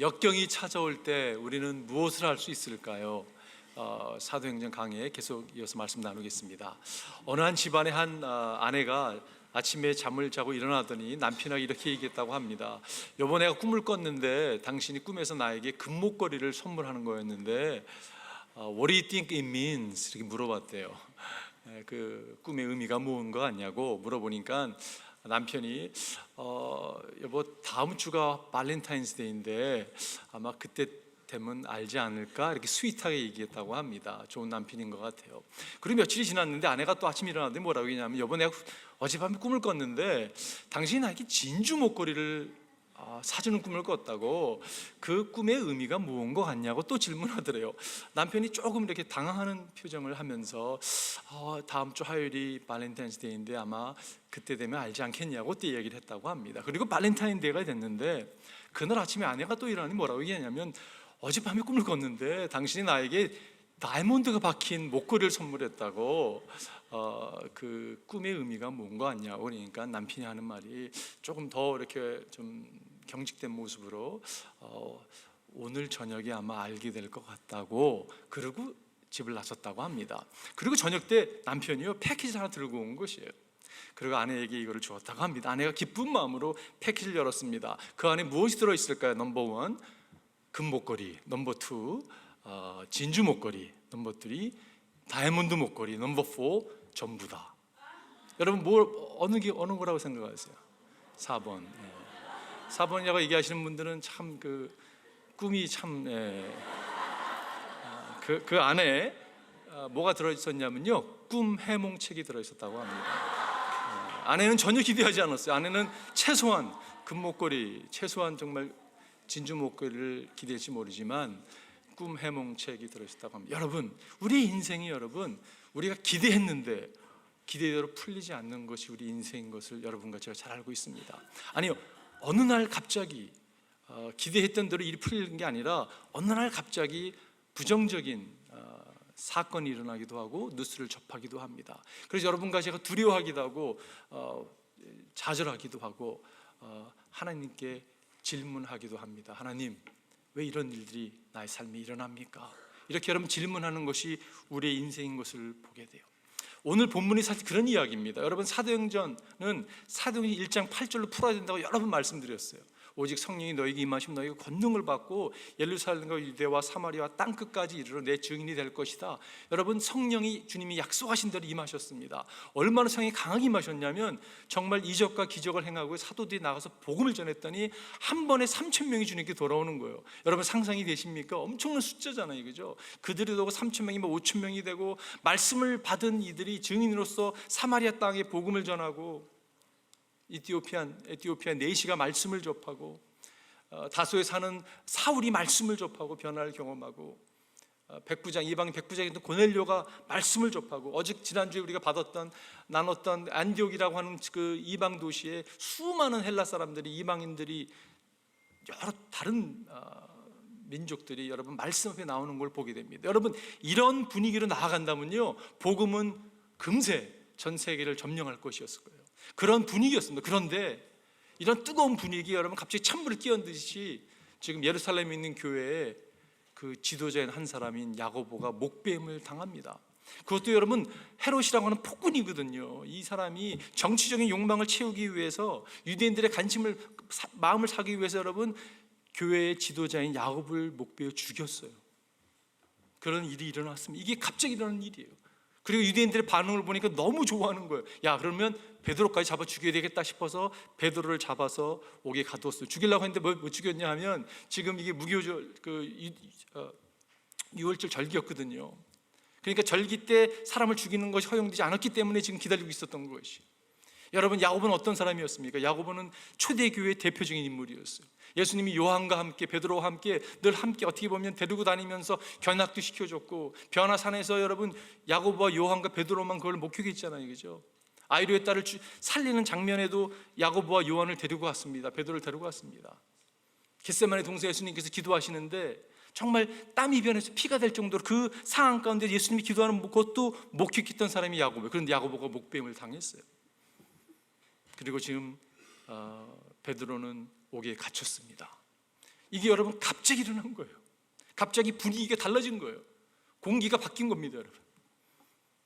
역경이 찾아올 때 우리는 무엇을 할 수 있을까요? 사도행전 강의에 계속 이어서 말씀 나누겠습니다. 어느 한 집안의 한 아내가 아침에 잠을 자고 일어나더니 남편에게 이렇게 얘기했다고 합니다. 여보, 내가 꿈을 꿨는데 당신이 꿈에서 나에게 금목걸이를 선물하는 거였는데 What do you think it means? 이렇게 물어봤대요. 그 꿈의 의미가 무엇인 거 같냐고 물어보니까 남편이 여보, 다음 주가 발렌타인스데이인데 아마 그때 되면 알지 않을까, 이렇게 스윗하게 얘기했다고 합니다. 좋은 남편인 것 같아요. 그리고 며칠이 지났는데 아내가 또 아침에 일어났는데 뭐라고 했냐면, 여보, 내가 어젯밤에 꿈을 꿨는데 당신이 나에게 진주 목걸이를 사주는 꿈을 꿨다고. 그 꿈의 의미가 무언 것 같냐고 또 질문하더래요. 남편이 조금 이렇게 당황하는 표정을 하면서 다음 주 화요일이 발렌타인스데이인데 아마 그때 되면 알지 않겠냐고 또 얘기를 했다고 합니다. 그리고 발렌타인데이가 됐는데 그날 아침에 아내가 또 일어나니 뭐라고 얘기하냐면, 어젯밤에 꿈을 꿨는데 당신이 나에게 다이아몬드가 박힌 목걸이를 선물했다고. 그 꿈의 의미가 뭔 거 같냐고. 그러니까 남편이 하는 말이 조금 더 이렇게 좀 경직된 모습으로 오늘 저녁에 아마 알게 될 것 같다고, 그러고 집을 나섰다고 합니다. 그리고 저녁 때 남편이요 패키지 하나 들고 온 것이에요. 그리고 아내에게 이거를 주었다고 합니다. 아내가 기쁜 마음으로 패키지를 열었습니다. 그 안에 무엇이 들어있을까요? 넘버 1, 금목걸이. 넘버 2, 진주 목걸이. 넘버 3, 다이아몬드 목걸이. 넘버 4, 전부다. 여러분 어느 거라고 생각하세요? 4번. 4번이라고 얘기하시는 분들은 참 그 꿈이 참 그 안에 뭐가 들어있었냐면요, 꿈 해몽책이 들어있었다고 합니다. 아내는 전혀 기대하지 않았어요. 아내는 최소한 금목걸이, 최소한 정말 진주 목걸이를 기대할지 모르지만 꿈 해몽책이 들어있었다고 합니다. 여러분, 우리 인생이 우리가 기대했는데 기대대로 풀리지 않는 것이 우리 인생인 것을 여러분과 제가 잘 알고 있습니다. 아니요, 어느 날 갑자기 기대했던 대로 일이 풀리는 게 아니라 어느 날 갑자기 부정적인 사건이 일어나기도 하고 뉴스를 접하기도 합니다. 그래서 여러분과 제가 두려워하기도 하고 좌절하기도 하고 하나님께 질문하기도 합니다. 하나님, 왜 이런 일들이 나의 삶에 일어납니까? 이렇게 여러분 질문하는 것이 우리의 인생인 것을 보게 돼요. 오늘 본문이 사실 그런 이야기입니다. 여러분, 사도행전은 사도행전 1장 8절로 풀어야 된다고 여러 번 말씀드렸어요. 오직 성령이 너에게 임하시면 너희가 권능을 받고 예루살렘과 유대와 사마리아 땅끝까지 이르러 내 증인이 될 것이다. 여러분, 성령이 주님이 약속하신 대로 임하셨습니다. 얼마나 성령이 강하게 임하셨냐면 정말 이적과 기적을 행하고 사도들이 나가서 복음을 전했더니 한 번에 3,000명이 주님께 돌아오는 거예요. 여러분, 상상이 되십니까? 엄청난 숫자잖아요, 그죠? 그들이 오고 3,000명이면 5,000명이 되고, 말씀을 받은 이들이 증인으로서 사마리아 땅에 복음을 전하고, 에티오피아 네시가 말씀을 접하고, 다소에 사는 사울이 말씀을 접하고 변화를 경험하고, 이방인 백부장이었던 고넬료가 말씀을 접하고, 지난주에 우리가 나눴던 안디옥이라고 하는 그 이방 도시에 수많은 헬라 사람들이, 이방인들이, 여러 다른 민족들이 여러분 말씀 앞에 나오는 걸 보게 됩니다. 여러분, 이런 분위기로 나아간다면요, 복음은 금세 전 세계를 점령할 것이었을 거예요. 그런 분위기였습니다. 그런데 이런 뜨거운 분위기, 여러분, 갑자기 찬물을 끼얹듯이 지금 예루살렘에 있는 교회에 그 지도자인 한 사람인 야고보가 목배임을 당합니다. 그것도 여러분 헤롯이라고 하는 폭군이거든요. 이 사람이 정치적인 욕망을 채우기 위해서, 유대인들의 마음을 사기 위해서 여러분 교회의 지도자인 야고보를 목베어 죽였어요. 그런 일이 일어났습니다. 이게 갑자기 일어난 일이에요. 그리고 유대인들의 반응을 보니까 너무 좋아하는 거예요. 야, 그러면 베드로까지 잡아 죽여야 되겠다 싶어서 베드로를 잡아서 옥에 가두었어요. 죽이려고 했는데 뭐 죽였냐 하면, 지금 이게 무교절, 유월절 절기였거든요. 그러니까 절기 때 사람을 죽이는 것이 허용되지 않았기 때문에 지금 기다리고 있었던 것이. 여러분, 야고보는 어떤 사람이었습니까? 야고보는 초대교회의 대표적인 인물이었어요. 예수님이 요한과 함께, 베드로와 함께 늘 함께 어떻게 보면 데리고 다니면서 견학도 시켜줬고, 변화산에서 여러분 야고보와 요한과 베드로만 그걸 목격했잖아요, 그죠? 아이로의 딸을 살리는 장면에도 야고보와 요한을 데리고 갔습니다. 베드로를 데리고 갔습니다. 겟세마네 동산 예수님께서 기도하시는데 정말 땀이 변해서 피가 될 정도로 그 상황 가운데 예수님이 기도하는 것도 목격했던 사람이 야고보예요. 그런데 야고보가 목배임을 당했어요. 그리고 지금 베드로는 옥에 갇혔습니다. 이게 여러분 갑자기 일어난 거예요. 갑자기 분위기가 달라진 거예요. 공기가 바뀐 겁니다, 여러분.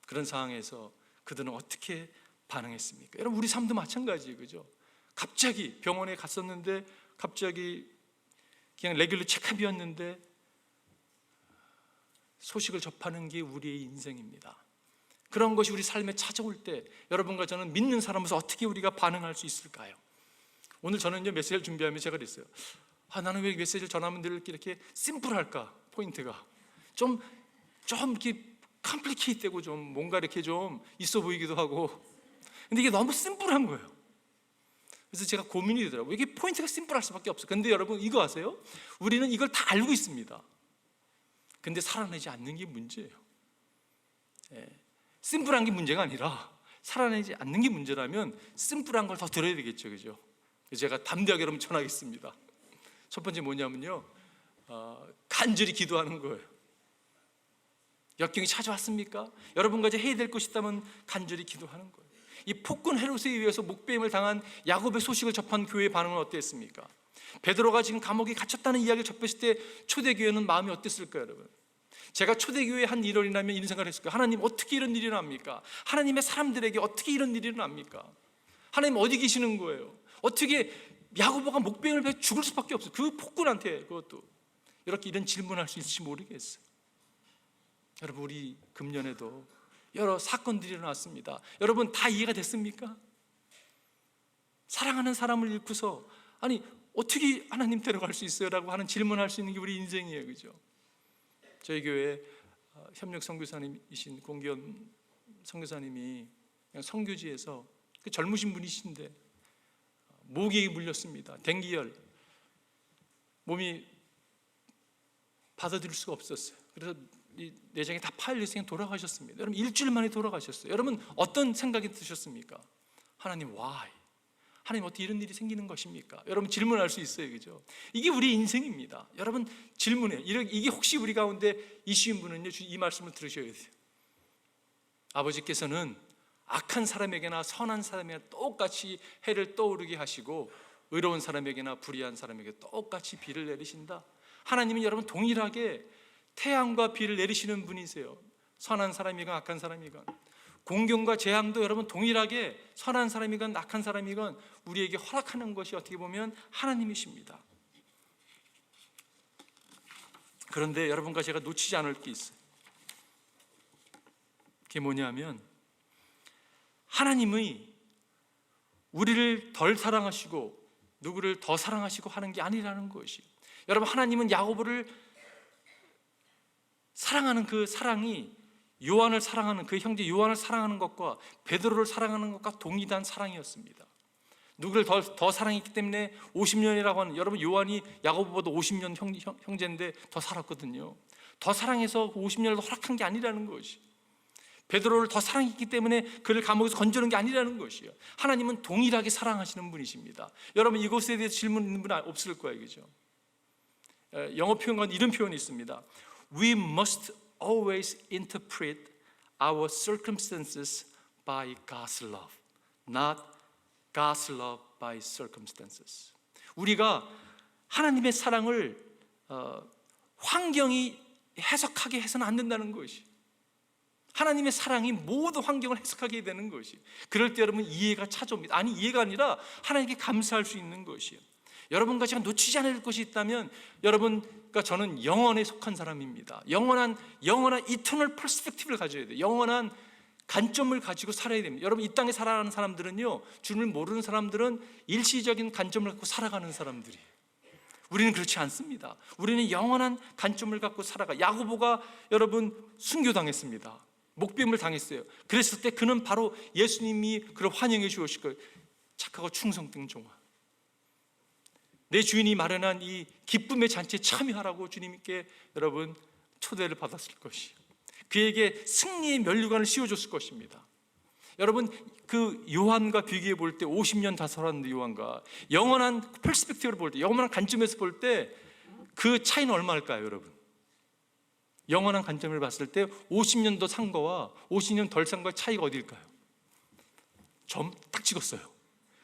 그런 상황에서 그들은 어떻게 반응했습니까? 여러분, 우리 삶도 마찬가지예요, 그죠? 갑자기 병원에 갔었는데 갑자기 그냥 레귤러 체크업이었는데 소식을 접하는 게 우리의 인생입니다. 그런 것이 우리 삶에 찾아올 때 여러분과 저는 믿는 사람으로서 어떻게 우리가 반응할 수 있을까요? 오늘 저는 이제 메시지를 준비하면서 제가 그랬어요. 나는 왜 메시지를 전하면 이렇게 심플할까? 포인트가 좀 이렇게 컴플리케이트되고 좀 뭔가 이렇게 좀 있어 보이기도 하고, 근데 이게 너무 심플한 거예요. 그래서 제가 고민이 되더라고요. 이게 포인트가 심플할 수밖에 없어요. 근데 여러분 이거 아세요? 우리는 이걸 다 알고 있습니다. 근데 살아내지 않는 게 문제예요. 심플한 게 문제가 아니라 살아내지 않는 게 문제라면 심플한 걸 더 들어야 되겠죠, 그죠? 제가 담대하게 여러분 전하겠습니다. 첫 번째 뭐냐면요, 간절히 기도하는 거예요. 역경이 찾아왔습니까? 여러분과 이제 해야 될 것이 있다면 간절히 기도하는 거예요. 이 폭군 헤롯에 의해서 목배임을 당한 야곱의 소식을 접한 교회의 반응은 어땠습니까? 베드로가 지금 감옥에 갇혔다는 이야기를 접했을 때 초대교회는 마음이 어땠을까요, 여러분? 제가 초대교회에 한 일원이라면 이런 생각을 했을 거예요. 하나님, 어떻게 이런 일이 납니까? 하나님의 사람들에게 어떻게 이런 일이 납니까? 하나님 어디 계시는 거예요? 어떻게 야고보가 목배임을 배 죽을 수밖에 없어요. 그 폭군한테. 그것도 이렇게 이런 질문할 수 있을지 모르겠어요. 여러분, 우리 금년에도 여러 사건들이 일어났습니다. 여러분, 다 이해가 됐습니까? 사랑하는 사람을 잃고서 아니 어떻게 하나님 데려갈 수 있어요? 라고 하는 질문할 수 있는 게 우리 인생이에요, 그죠? 저희 교회 협력 선교사님이신 공기현 선교사님이 선교지에서 그 젊으신 분이신데 모기에 물렸습니다. 댕기열, 몸이 받아들일 수가 없었어요. 그래서 이 내장이 다 파열려서 그냥 돌아가셨습니다. 여러분, 일주일 만에 돌아가셨어요. 여러분, 어떤 생각이 드셨습니까? 하나님, why? 하나님, 어떻게 이런 일이 생기는 것입니까? 여러분, 질문할 수 있어요, 그죠? 이게 우리 인생입니다. 여러분, 질문해요. 이게 혹시 우리 가운데 이슈인 분은요, 이 말씀을 들으셔야 돼요. 아버지께서는 악한 사람에게나 선한 사람에게나 똑같이 해를 떠오르게 하시고 의로운 사람에게나 불의한 사람에게 똑같이 비를 내리신다. 하나님은 여러분 동일하게 태양과 비를 내리시는 분이세요. 선한 사람이건 악한 사람이건, 공경과 재앙도 여러분 동일하게 선한 사람이건 악한 사람이건 우리에게 허락하는 것이 어떻게 보면 하나님이십니다. 그런데 여러분과 제가 놓치지 않을 게 있어요. 그게 뭐냐면 하나님의 우리를 덜 사랑하시고 누구를 더 사랑하시고 하는 게 아니라는 것이, 여러분, 하나님은 야고보를 사랑하는 그 사랑이 요한을 사랑하는 그 형제 요한을 사랑하는 것과 베드로를 사랑하는 것과 동일한 사랑이었습니다. 누구를 더 사랑했기 때문에 50년이라고 하는, 여러분 요한이 야고보보다 50년 형제인데 더 살았거든요. 더 사랑해서 50년을 허락한 게 아니라는 것이, 베드로를 더 사랑했기 때문에 그를 감옥에서 건져놓은 게 아니라는 것이요. 하나님은 동일하게 사랑하시는 분이십니다. 여러분, 이것에 대해서 질문 있는 분 없을 거예요, 그죠? 영어 표현과는 이런 표현이 있습니다. We must always interpret our circumstances by God's love, not God's love by circumstances. 우리가 하나님의 사랑을 환경이 해석하게 해서는 안 된다는 것이, 하나님의 사랑이 모든 환경을 해석하게 되는 것이, 그럴 때 여러분 이해가 찾아옵니다. 아니, 이해가 아니라 하나님께 감사할 수 있는 것이요. 여러분과 제가 놓치지 않을 것이 있다면, 여러분과 저는 영원에 속한 사람입니다. 영원한 이터널 퍼스펙티브를 가져야 돼요. 영원한 관점을 가지고 살아야 됩니다. 여러분, 이 땅에 살아가는 사람들은요, 주님을 모르는 사람들은 일시적인 관점을 갖고 살아가는 사람들이에요. 우리는 그렇지 않습니다. 우리는 영원한 관점을 갖고 살아가. 야고보가 여러분 순교당했습니다. 목배임을 당했어요. 그랬을 때 그는 바로 예수님이 그를 환영해 주실 거예요. 착하고 충성된 종아, 내 주인이 마련한 이 기쁨의 잔치에 참여하라고 주님께 여러분 초대를 받았을 것이, 그에게 승리의 면류관을 씌워줬을 것입니다. 여러분, 그 요한과 비교해 볼 때, 50년 다 살았는데 요한과 영원한 퍼스펙티브를 볼 때, 영원한 관점에서 볼 때 그 차이는 얼마일까요, 여러분? 영원한 관점을 봤을 때 50년도 산 거와 50년 덜 산 거의 차이가 어디일까요? 점 딱 찍었어요.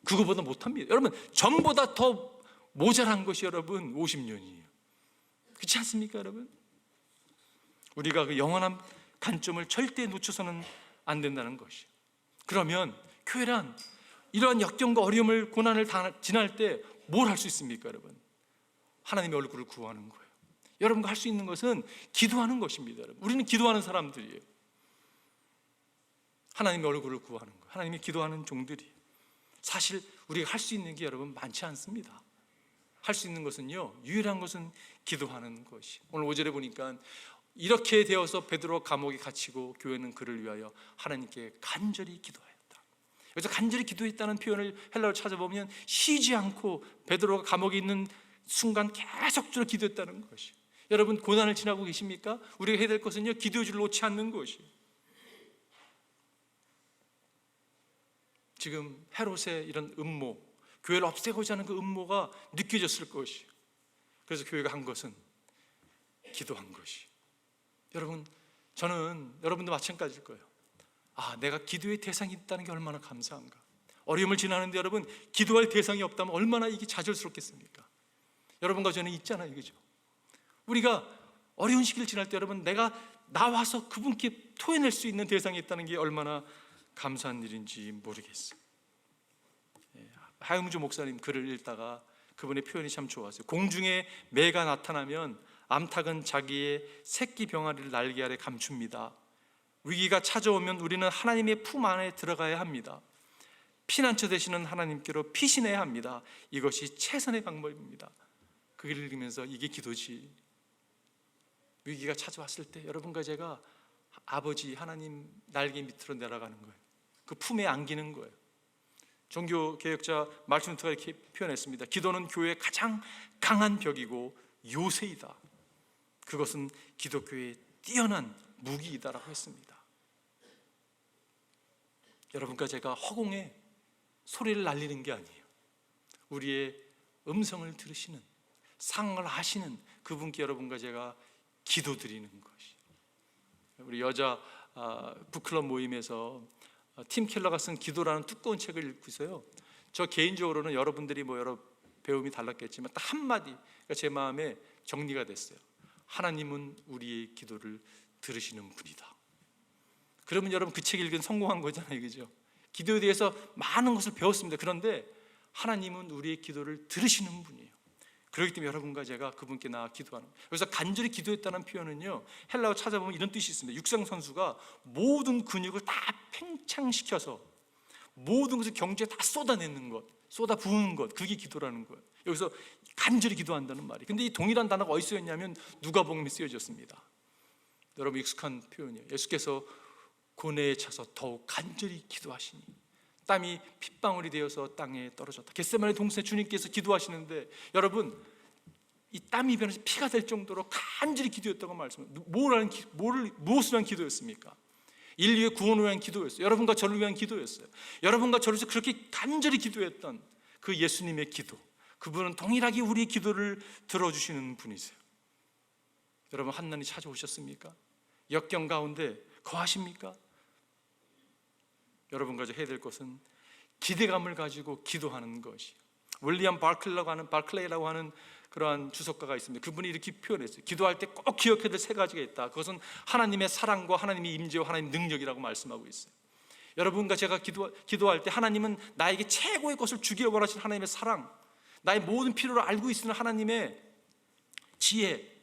그거보다 못합니다. 여러분, 점보다 더 모자란 것이 여러분 50년이에요. 그렇지 않습니까 여러분? 우리가 그 영원한 관점을 절대 놓쳐서는 안 된다는 것이. 그러면 교회란 이러한 역경과 어려움을 고난을 지날 때 뭘 할 수 있습니까 여러분? 하나님의 얼굴을 구하는 거예요. 여러분과 할 수 있는 것은 기도하는 것입니다 여러분. 우리는 기도하는 사람들이에요. 하나님의 얼굴을 구하는 거예요. 하나님이 기도하는 종들이. 사실 우리가 할 수 있는 게 여러분 많지 않습니다. 할 수 있는 것은요, 유일한 것은 기도하는 것이. 오늘 5절에 보니까 이렇게 되어서 베드로 감옥에 갇히고 교회는 그를 위하여 하나님께 간절히 기도하였다. 여기서 간절히 기도했다는 표현을 헬라어로 찾아보면 쉬지 않고 베드로가 감옥에 있는 순간 계속적으로 기도했다는 것이. 여러분 고난을 지나고 계십니까? 우리가 해야 될 것은요, 기도의 줄을 놓지 않는 것이. 지금 헤롯의 이런 음모, 교회를 없애고자 하는 그 음모가 느껴졌을 것이. 그래서 교회가 한 것은 기도한 것이. 여러분, 저는 여러분도 마찬가지일 거예요. 내가 기도의 대상이 있다는 게 얼마나 감사한가. 어려움을 지나는데 여러분, 기도할 대상이 없다면 얼마나 이게 좌절스럽겠습니까? 여러분과 저는 있잖아요, 그죠? 우리가 어려운 시기를 지날 때 여러분, 내가 나와서 그분께 토해낼 수 있는 대상이 있다는 게 얼마나 감사한 일인지 모르겠어요. 하영주 목사님 글을 읽다가 그분의 표현이 참 좋았어요. 공중에 매가 나타나면 암탉은 자기의 새끼 병아리를 날개 아래 감춥니다. 위기가 찾아오면 우리는 하나님의 품 안에 들어가야 합니다. 피난처 되시는 하나님께로 피신해야 합니다. 이것이 최선의 방법입니다. 그 글을 읽으면서 이게 기도지. 위기가 찾아왔을 때 여러분과 제가 아버지 하나님 날개 밑으로 내려가는 거예요. 그 품에 안기는 거예요. 종교개혁자 말틴 루터가 이렇게 표현했습니다. 기도는 교회의 가장 강한 벽이고 요새이다. 그것은 기독교의 뛰어난 무기이다라고 했습니다. 여러분과 제가 허공에 소리를 날리는 게 아니에요. 우리의 음성을 들으시는, 상을 하시는 그분께 여러분과 제가 기도드리는 것이. 우리 여자 북클럽 모임에서 팀 켈러가 쓴 기도라는 두꺼운 책을 읽고 있어요. 저 개인적으로는 여러분들이 여러 배움이 달랐겠지만 딱 한마디가 제 마음에 정리가 됐어요. 하나님은 우리의 기도를 들으시는 분이다. 그러면 여러분 그 책 읽은 성공한 거잖아요, 그죠? 기도에 대해서 많은 것을 배웠습니다. 그런데 하나님은 우리의 기도를 들으시는 분이에요. 그렇기 때문에 여러분과 제가 그분께 나아 기도하는 거예요. 그래서 간절히 기도했다는 표현은요, 헬라어 찾아보면 이런 뜻이 있습니다. 육상 선수가 모든 근육을 다 팽창시켜서 모든 것을 경주에 다 쏟아내는 것, 쏟아 부으는 것, 그게 기도라는 거예요. 여기서 간절히 기도한다는 말이. 근데 이 동일한 단어가 어디 쓰였냐면 누가복음에 쓰여졌습니다. 여러분 익숙한 표현이에요. 예수께서 고뇌에 차서 더욱 간절히 기도하시니 땀이 핏방울이 되어서 땅에 떨어졌다. 겟세마네 동산에 주님께서 기도하시는데 여러분 이 땀이 변해서 피가 될 정도로 간절히 기도했다고 말씀해요. 무엇을 위한 기도였습니까? 인류의 구원을 위한 기도였어요. 여러분과 저를 위한 기도였어요. 여러분과 저를 위해서 그렇게 간절히 기도했던 그 예수님의 기도, 그분은 동일하게 우리의 기도를 들어주시는 분이세요. 여러분 한난이 찾아오셨습니까? 역경 가운데 거하십니까? 여러분과 저 해야 될 것은 기대감을 가지고 기도하는 것이. 윌리엄 바클레이라고 하는 그러한 주석가가 있습니다. 그분이 이렇게 표현했어요. 기도할 때 꼭 기억해야 될 세 가지가 있다. 그것은 하나님의 사랑과 하나님의 임재와 하나님의 능력이라고 말씀하고 있어요. 여러분과 제가 기도할 때 하나님은 나에게 최고의 것을 주기를 원하시는 하나님의 사랑, 나의 모든 필요를 알고 있는 하나님의 지혜,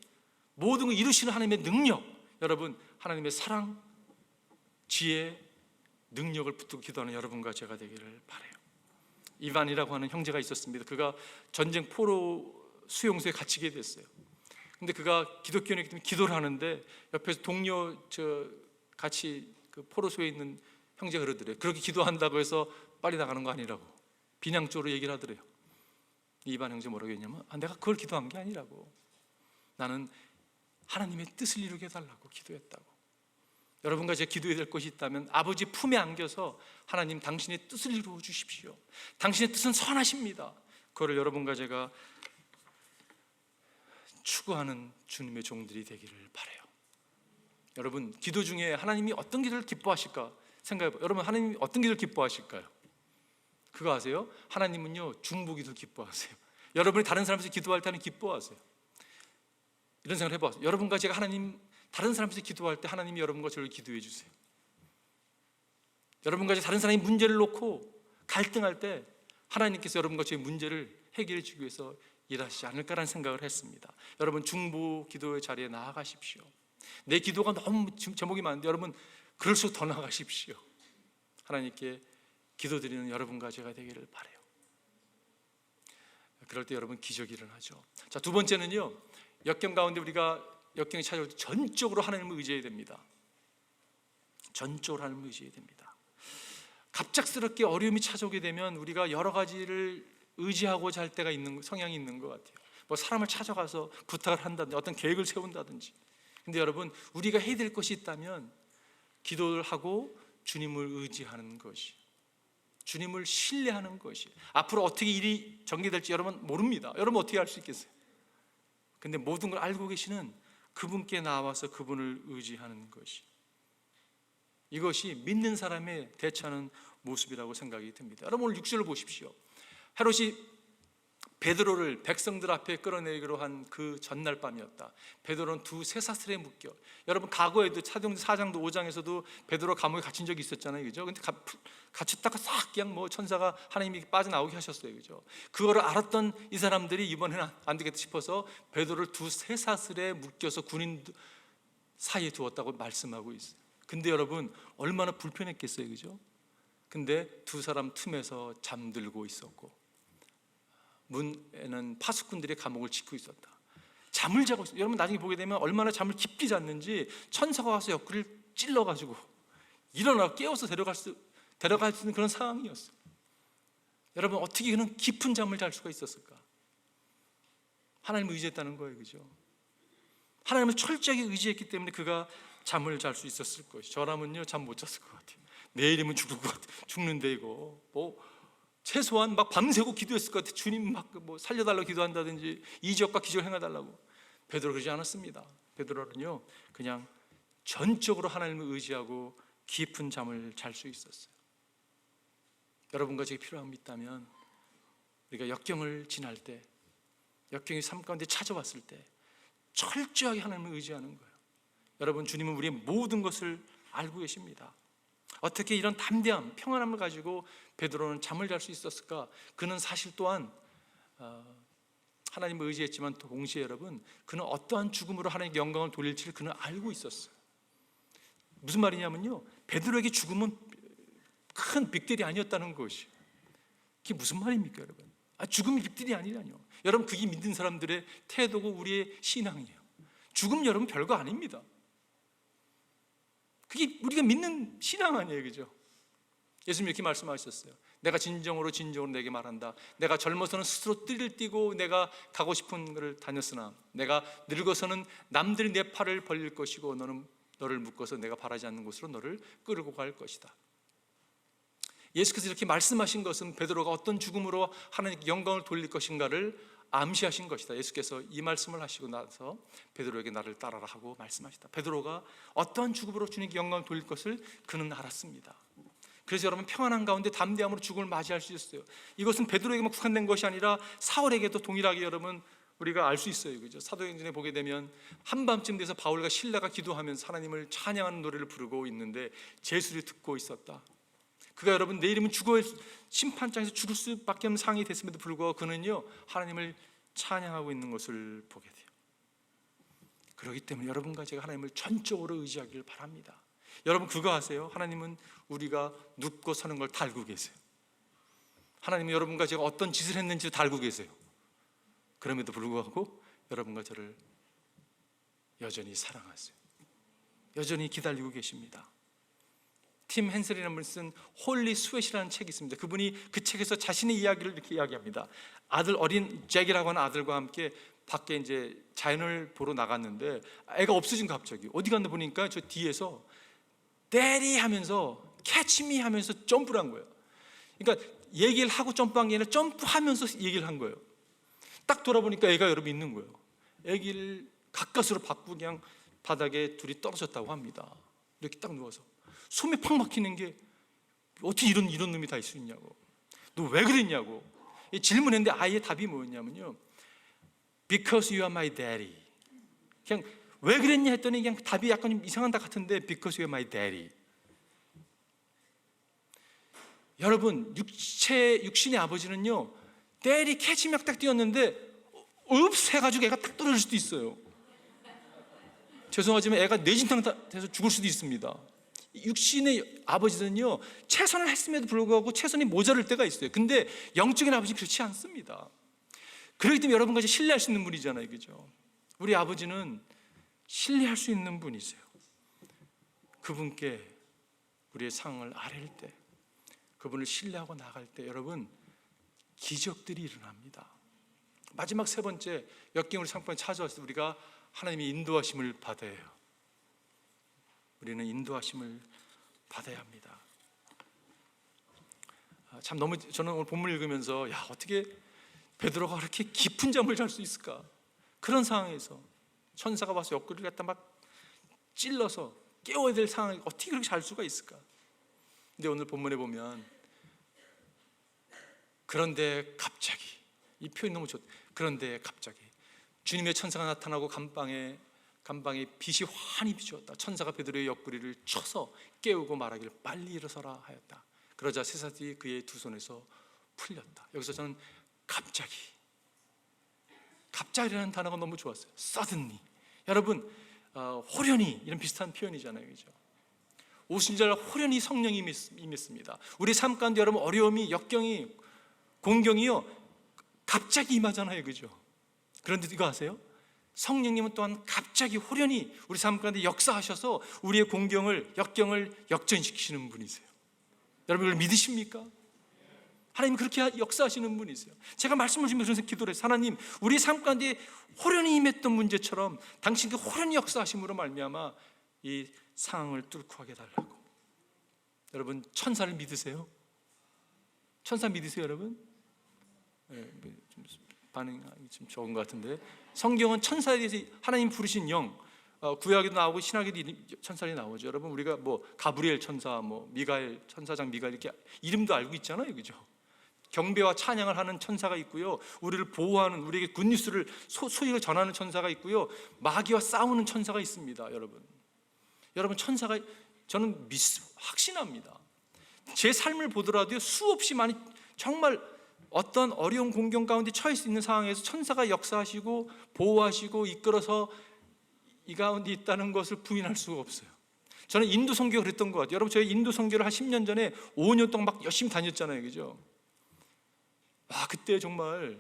모든 걸 이루시는 하나님의 능력, 여러분 하나님의 사랑, 지혜, 능력을 붙들고 기도하는 여러분과 제가 되기를 바라요. 이반이라고 하는 형제가 있었습니다. 그가 전쟁 포로 수용소에 갇히게 됐어요. 근데 그가 기독교인이기 때문에 기도를 하는데 옆에서 동료 같이 그 포로소에 있는 형제가 그러더래요. 그렇게 기도한다고 해서 빨리 나가는 거 아니라고 비냥적으로 얘기를 하더래요. 이반 형제 뭐라고 했냐면 내가 그걸 기도한 게 아니라고, 나는 하나님의 뜻을 이루게 해달라고 기도했다고. 여러분과 제가 기도해야 될 것이 있다면 아버지 품에 안겨서 하나님 당신의 뜻을 이루어 주십시오. 당신의 뜻은 선하십니다. 그거를 여러분과 제가 추구하는 주님의 종들이 되기를 바라요. 여러분 기도 중에 하나님이 어떤 기도를 기뻐하실까 생각해봐요. 여러분 하나님이 어떤 기도를 기뻐하실까요? 그거 아세요? 하나님은요 중보기도를 기뻐하세요. 여러분이 다른 사람에서 기도할 때는 기뻐하세요. 이런 생각을 해보세요. 여러분과 제가 다른 사람에서 기도할 때 하나님이 여러분과 저를 기도해 주세요. 여러분과 다른 사람이 문제를 놓고 갈등할 때 하나님께서 여러분과 저의 문제를 해결해 주기 위해서 일하시지 않을까라는 생각을 했습니다. 여러분 중보 기도의 자리에 나아가십시오. 내 기도가 너무 제목이 많은데 여러분 그럴수록 더 나아가십시오. 하나님께 기도드리는 여러분과 제가 되기를 바라요. 그럴 때 여러분 기적이 일어나죠. 자, 두 번째는요, 역경 가운데 우리가 역경이 찾아올 때 전적으로 하나님을 의지해야 됩니다. 전적으로 하나님을 의지해야 됩니다. 갑작스럽게 어려움이 찾아오게 되면 우리가 여러 가지를 의지하고자 할 때가 있는 성향이 있는 것 같아요. 뭐 사람을 찾아가서 부탁을 한다든지 어떤 계획을 세운다든지. 근데 여러분 우리가 해야 될 것이 있다면 기도를 하고 주님을 의지하는 것이, 주님을 신뢰하는 것이. 앞으로 어떻게 일이 전개될지 여러분 모릅니다. 여러분 어떻게 알 수 있겠어요? 근데 모든 걸 알고 계시는 그분께 나와서 그분을 의지하는 것이, 이것이 믿는 사람의 대처하는 모습이라고 생각이 듭니다. 여러분 오늘 6절을 보십시오. 헤롯이 베드로를 백성들 앞에 끌어내기로 한 그 전날 밤이었다. 베드로는 두 쇠사슬에 묶여. 여러분 과거에도 사도행전 4장도 5장에서도 베드로 감옥에 갇힌 적이 있었잖아요, 그죠? 근데 갇혔다가 싹 그냥 뭐 천사가 하나님이 빠져나오게 하셨어요, 그죠? 그거를 알았던 이 사람들이 이번에는 안 되겠다 싶어서 베드로를 두 쇠사슬에 묶여서 군인 사이에 두었다고 말씀하고 있어요. 근데 여러분 얼마나 불편했겠어요, 그죠? 근데 두 사람 틈에서 잠들고 있었고 문에는 파수꾼들이 감옥을 지키고 있었다. 잠을 자고 있어요. 여러분 나중에 보게 되면 얼마나 잠을 깊게 잤는지 천사가 와서 옆구리를 찔러가지고 일어나 깨워서 데려갈 수 있는 그런 상황이었어요. 여러분 어떻게 그런 깊은 잠을 잘 수가 있었을까? 하나님을 의지했다는 거예요, 그죠? 하나님을 철저하게 의지했기 때문에 그가 잠을 잘 수 있었을 것이. 저라면요 잠 못 잤을 것 같아요. 내일이면 죽을 것 같아. 죽는데 이거 뭐 최소한 막 밤새고 기도했을 것 같아. 주님 막 뭐 살려달라고 기도한다든지 이적과 기적을 행해달라고. 베드로 그러지 않았습니다. 베드로는요 그냥 전적으로 하나님을 의지하고 깊은 잠을 잘 수 있었어요. 여러분과 제게 필요함이 있다면 우리가 역경을 지날 때, 역경이 삶 가운데 찾아왔을 때 철저하게 하나님을 의지하는 거예요. 여러분 주님은 우리의 모든 것을 알고 계십니다. 어떻게 이런 담대함, 평안함을 가지고 베드로는 잠을 잘 수 있었을까? 그는 사실 또한 하나님을 의지했지만 동시에 여러분 그는 어떠한 죽음으로 하나님께 영광을 돌릴지를 그는 알고 있었어요. 무슨 말이냐면요, 베드로에게 죽음은 큰 빅딜이 아니었다는 것이. 그게 무슨 말입니까 여러분? 죽음이 빅딜이 아니라뇨. 여러분 그게 믿는 사람들의 태도고 우리의 신앙이에요. 죽음 여러분 별거 아닙니다. 그게 우리가 믿는 신앙 아니에요, 그죠? 예수님 이렇게 말씀하셨어요. 내가 진정으로 내게 말한다. 내가 젊어서는 스스로 띠를 띠고 내가 가고 싶은 것을 다녔으나 내가 늙어서는 남들이 내 팔을 벌릴 것이고 너는 너를 묶어서 내가 바라지 않는 곳으로 너를 끌고 갈 것이다. 예수께서 이렇게 말씀하신 것은 베드로가 어떤 죽음으로 하나님께 영광을 돌릴 것인가를 암시하신 것이다. 예수께서 이 말씀을 하시고 나서 베드로에게 나를 따라라 하고 말씀하시다. 베드로가 어떠한 죽음으로 주님께 영광을 돌릴 것을 그는 알았습니다. 그래서 여러분 평안한 가운데 담대함으로 죽음을 맞이할 수 있었어요. 이것은 베드로에게만 국한된 것이 아니라 사울에게도 동일하게 여러분 우리가 알 수 있어요, 그죠? 사도행전에 보게 되면 한밤쯤 돼서 바울과 실라가 기도하면서 하나님을 찬양하는 노래를 부르고 있는데 제수를 듣고 있었다. 그가 여러분 내일이면 심판장에서 죽을 수밖에 없는 상황이 됐음에도 불구하고 그는요 하나님을 찬양하고 있는 것을 보게 돼요. 그렇기 때문에 여러분과 제가 하나님을 전적으로 의지하기를 바랍니다. 여러분 그거 아세요? 하나님은 우리가 눕고 서는 걸 다 알고 계세요. 하나님은 여러분과 제가 어떤 짓을 했는지 다 알고 계세요. 그럼에도 불구하고 여러분과 저를 여전히 사랑하세요. 여전히 기다리고 계십니다. 팀 헨슬이라는 분이 쓴 홀리 스웨트라는 책이 있습니다. 그분이 그 책에서 자신의 이야기를 이렇게 이야기합니다. 어린 잭이라고 하는 아들과 함께 밖에 이제 자연을 보러 나갔는데 애가 없어진 갑자기. 어디 갔나 보니까 저 뒤에서 데리 하면서 캐치미 하면서 점프를 한 거예요. 그러니까 얘기를 하고 점프한 게 아니라 점프하면서 얘기를 한 거예요. 딱 돌아보니까 애가 여러분 있는 거예요. 애기를 가까스로 받고 그냥 바닥에 둘이 떨어졌다고 합니다. 이렇게 딱 누워서 숨이 팍 막히는 게 어떻게 이런 놈이 다 있을 수 있냐고. 너 왜 그랬냐고. 질문했는데 아이의 답이 뭐였냐면요, Because you are my daddy. 그냥 왜 그랬냐 했더니 그냥 답이 약간 좀 이상한 것 같은데 Because you are my daddy. 여러분, 육신의 아버지는요, 때리 캐치며 딱 뛰었는데 읍스 해가지고 애가 딱 떨어질 수도 있어요. 죄송하지만 애가 뇌진탕 돼서 죽을 수도 있습니다. 육신의 아버지는요, 최선을 했음에도 불구하고 최선이 모자랄 때가 있어요. 근데 영적인 아버지는 그렇지 않습니다. 그렇기 때문에 여러분과 이제 신뢰할 수 있는 분이잖아요, 그죠? 우리 아버지는 신뢰할 수 있는 분이세요. 그분께 우리의 상황을 아뢰일 때, 그분을 신뢰하고 나갈 때 여러분, 기적들이 일어납니다. 마지막 세 번째, 역경 우리 상품에 찾아왔을 때 우리가 하나님의 인도하심을 받아야 해요. 우리는 인도하심을 받아야 합니다. 참 너무 저는 오늘 본문 읽으면서 어떻게 베드로가 그렇게 깊은 잠을 잘 수 있을까? 그런 상황에서 천사가 와서 옆구리를 갖다 막 찔러서 깨워야 될 상황에 어떻게 그렇게 잘 수가 있을까? 근데 오늘 본문에 보면 그런데 갑자기, 이 표현이 너무 좋다. 그런데 갑자기 주님의 천사가 나타나고 감방에 빛이 환히 비추었다. 천사가 베드로의 옆구리를 쳐서 깨우고 말하기를 빨리 일어서라 하였다. 그러자 쇠사슬이 그의 두 손에서 풀렸다. 여기서 저는 갑자기라는 단어가 너무 좋았어요. suddenly. 여러분, 호련히 이런 비슷한 표현이잖아요, 그죠? 오순절 호련히 성령이 임했습니다. 우리 삶 가운데 여러분 어려움이, 역경이, 공경이요 갑자기 임하잖아요, 그죠? 그런데 이거 아세요? 성령님은 또한 갑자기 호련히 우리 삶 가운데 역사하셔서 우리의 공경을, 역경을 역전시키시는 분이세요. 여러분 이걸 믿으십니까? 하나님 그렇게 역사하시는 분이세요. 제가 말씀을 주면서 기도를 했어요. 하나님, 우리 삶 가운데 호련히 임했던 문제처럼 당신 그 호련히 역사하심으로 말미암아 이 상황을 뚫고 하게 달라고. 여러분 천사를 믿으세요? 천사 믿으세요, 여러분? 네, 좀 반응이 좀 적은 것 같은데, 성경은 천사에 대해서 하나님 부르신 영, 구약에도 나오고 신약에도 천사들이 나오죠. 여러분 우리가 뭐 가브리엘 천사, 뭐 미가엘 천사장 미가엘 이렇게 이름도 알고 있잖아요, 그죠? 경배와 찬양을 하는 천사가 있고요, 우리를 보호하는, 우리에게 굿뉴스를 소식을 전하는 천사가 있고요, 마귀와 싸우는 천사가 있습니다. 여러분 천사가, 저는 확신합니다. 제 삶을 보더라도 수없이 많이, 정말 어떤 어려운 공경 가운데 처해 있는 상황에서 천사가 역사하시고 보호하시고 이끌어서 이 가운데 있다는 것을 부인할 수가 없어요. 저는 인도 선교가 그랬던 것 같아요. 여러분 저희 인도 선교를 한 10년 전에 5년 동안 막 열심히 다녔잖아요, 그죠? 그때 정말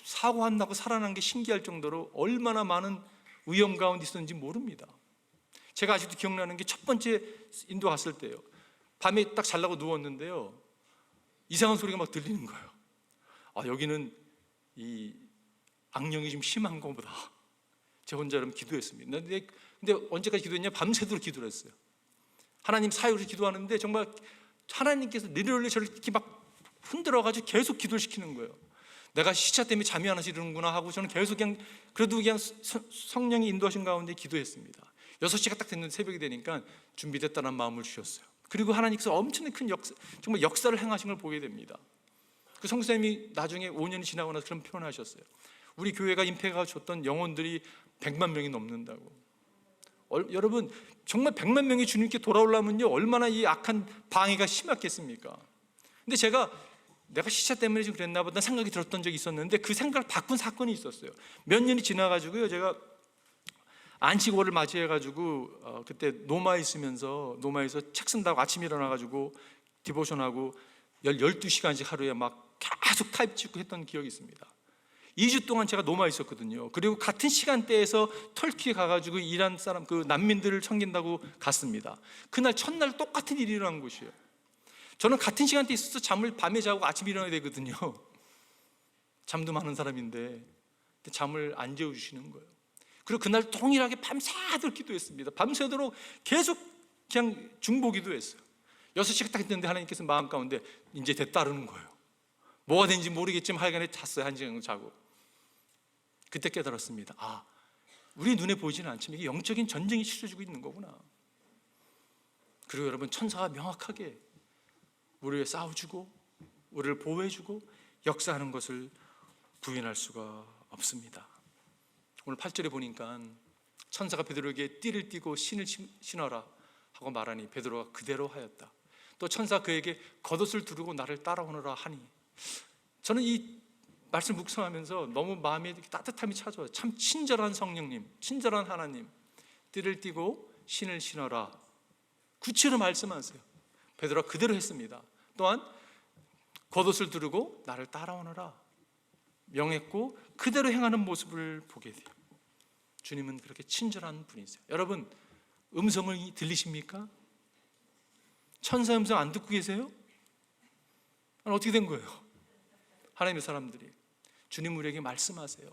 사고 안 나고 살아난 게 신기할 정도로 얼마나 많은 위험 가운데 있었는지 모릅니다. 제가 아직도 기억나는 게 첫 번째 인도 갔을 때요, 밤에 딱 자려고 누웠는데요, 이상한 소리가 막 들리는 거예요. 여기는 이 악령이 좀 심한 거보다. 제가 혼자 여러분 기도했습니다. 근데 언제까지 기도했냐? 밤새도록 기도를 했어요. 하나님 사역을 기도하는데 정말 하나님께서 리얼리 저를 이렇게 막 흔들어가지고 계속 기도를 시키는 거예요. 내가 시차 때문에 잠이 안 와서 이러는구나 하고 저는 계속 그래도 성령이 인도하신 가운데 기도했습니다. 6시가 딱 됐는데 새벽이 되니까 준비됐다는 마음을 주셨어요. 그리고 하나님께서 엄청나게 큰 정말 역사를 행하신 걸 보게 됩니다. 그 성수님이 나중에 5년이 지나고 나서 그런 표현을 하셨어요. 우리 교회가 임팩트가 줬던 영혼들이 100만 명이 넘는다고. 여러분 정말 100만 명이 주님께 돌아오려면요 얼마나 이 악한 방해가 심했겠습니까? 근데 내가 시차 때문에 좀 그랬나 보다 생각이 들었던 적이 있었는데 그 생각을 바꾼 사건이 있었어요. 몇 년이 지나가지고요, 제가 안식월을 맞이해가지고 그때 노마에 있으면서, 노마에서 책 쓴다고 아침에 일어나가지고 디보션하고 12시간씩 하루에 막 계속 타입 찍고 했던 기억이 있습니다. 2주 동안 제가 노마에 있었거든요. 그리고 같은 시간대에서 터키에 가가지고 이란 사람, 그 난민들을 섬긴다고 갔습니다. 그날 첫날 똑같은 일이 일어난 곳이에요. 저는 같은 시간대에 있어서 잠을 밤에 자고 아침에 일어나야 되거든요. 잠도 많은 사람인데 잠을 안 재워주시는 거예요. 그리고 그날 동일하게 밤새도록 기도했습니다. 밤새도록 계속 그냥 중보기도 했어요. 6시가 딱 됐는데 하나님께서 마음 가운데 이제 됐다는 거예요. 뭐가 된지 모르겠지만 하여간에 잤어요. 1시간 정도 자고. 그때 깨달았습니다. 우리 눈에 보이지는 않지만 이게 영적인 전쟁이 치러지고 있는 거구나. 그리고 여러분 천사가 명확하게 우리를 싸워주고 우리를 보호해주고 역사하는 것을 부인할 수가 없습니다. 오늘 8절에 보니까 천사가 베드로에게 띠를 띠고 신을 신어라 하고 말하니 베드로가 그대로 하였다. 또 천사 그에게 겉옷을 두르고 나를 따라오너라 하니, 저는 이 말씀 묵상하면서 너무 마음에 따뜻함이 찾아와요. 참 친절한 성령님, 친절한 하나님, 띠를 띠고 신을 신어라, 구체로 말씀하세요. 베드로가 그대로 했습니다. 또한 겉옷을 두르고 나를 따라오너라 명했고 그대로 행하는 모습을 보게 돼요. 주님은 그렇게 친절한 분이세요. 여러분, 음성을 들리십니까? 천사 음성 안 듣고 계세요? 어떻게 된 거예요? 하나님의 사람들이 주님 우리에게 말씀하세요.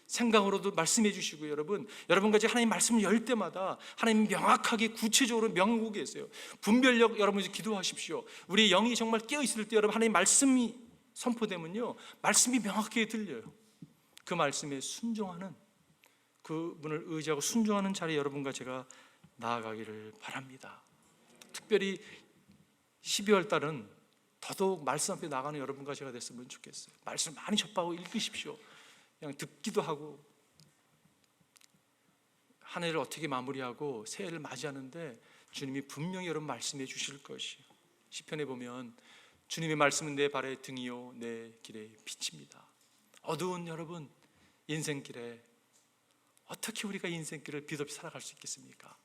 생각으로도 말씀해 주시고, 여러분과 제 하나님 말씀을 열 때마다 하나님 명확하게 구체적으로 명하고 계세요. 분별력 여러분이 기도하십시오. 우리 영이 정말 깨어 있을 때 여러분 하나님 말씀이 선포되면요, 말씀이 명확하게 들려요. 그 말씀에 순종하는, 그분을 의지하고 순종하는 자리에 여러분과 제가 나아가기를 바랍니다. 특별히 12월 달은 더더욱 말씀 앞에 나가는 여러분과 제가 됐으면 좋겠어요. 말씀 많이 접하고 읽으십시오. 그냥 듣기도 하고, 한 해를 어떻게 마무리하고 새해를 맞이하는데 주님이 분명히 여러분 말씀해 주실 것이에요. 시편에 보면 주님의 말씀은 내 발의 등이요 내 길의 빛입니다. 어두운 여러분 인생길에 어떻게 우리가 인생길을 빛 없이 살아갈 수 있겠습니까?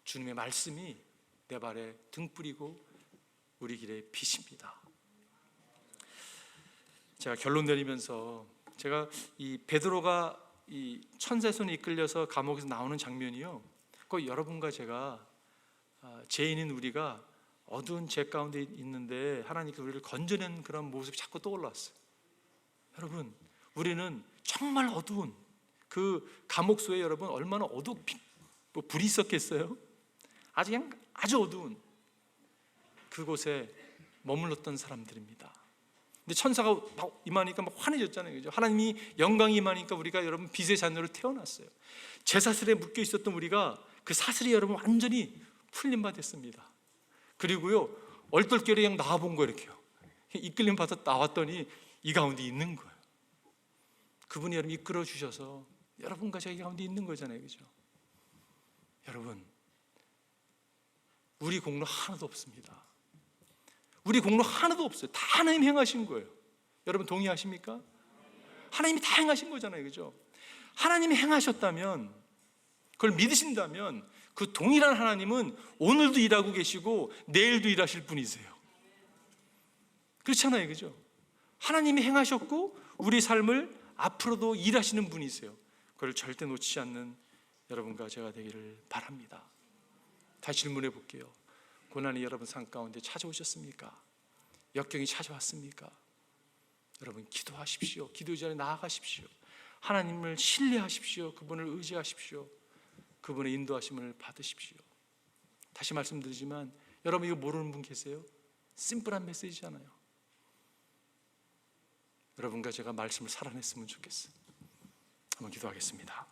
주님의 말씀이 내 발에 등불이고 우리 길의 빛입니다. 제가 결론 내리면서, 제가 이 베드로가 이 천사의 손에 이끌려서 감옥에서 나오는 장면이요, 꼭 여러분과 제가, 죄인인 우리가 어두운 죄 가운데 있는데 하나님께서 우리를 건져낸 그런 모습이 자꾸 떠올랐어요. 여러분, 우리는 정말 어두운 그 감옥소에 여러분 얼마나 불이 있었겠어요? 아주 어두운 그곳에 머물렀던 사람들입니다. 근데 천사가 막 임하니까 막 환해졌잖아요, 그죠? 하나님이 영광이 임하니까 우리가 여러분 빛의 자녀로 태어났어요. 제사슬에 묶여 있었던 우리가 그 사슬이 여러분 완전히 풀림 받았습니다. 그리고요, 얼떨결에 그냥 나와본 거예요. 이렇게요, 이끌림 받아 나왔더니 이 가운데 있는 거예요. 그분이 여러분 이끌어 주셔서 여러분과 저희 가운데 있는 거잖아요, 그죠? 여러분, 우리 공로 하나도 없습니다. 우리 공로 하나도 없어요. 다 하나님 행하신 거예요. 여러분 동의하십니까? 하나님이 다 행하신 거잖아요, 그죠? 하나님이 행하셨다면, 그걸 믿으신다면 그 동일한 하나님은 오늘도 일하고 계시고 내일도 일하실 분이세요. 그렇잖아요, 그죠? 하나님이 행하셨고 우리 삶을 앞으로도 일하시는 분이세요. 그걸 절대 놓치지 않는 여러분과 제가 되기를 바랍니다. 다시 질문해 볼게요. 고난이 여러분 삶 가운데 찾아오셨습니까? 역경이 찾아왔습니까? 여러분 기도하십시오. 기도 자리에 나아가십시오. 하나님을 신뢰하십시오. 그분을 의지하십시오. 그분의 인도하심을 받으십시오. 다시 말씀드리지만 여러분 이거 모르는 분 계세요? 심플한 메시지잖아요. 여러분과 제가 말씀을 살아냈으면 좋겠어요. 한번 기도하겠습니다.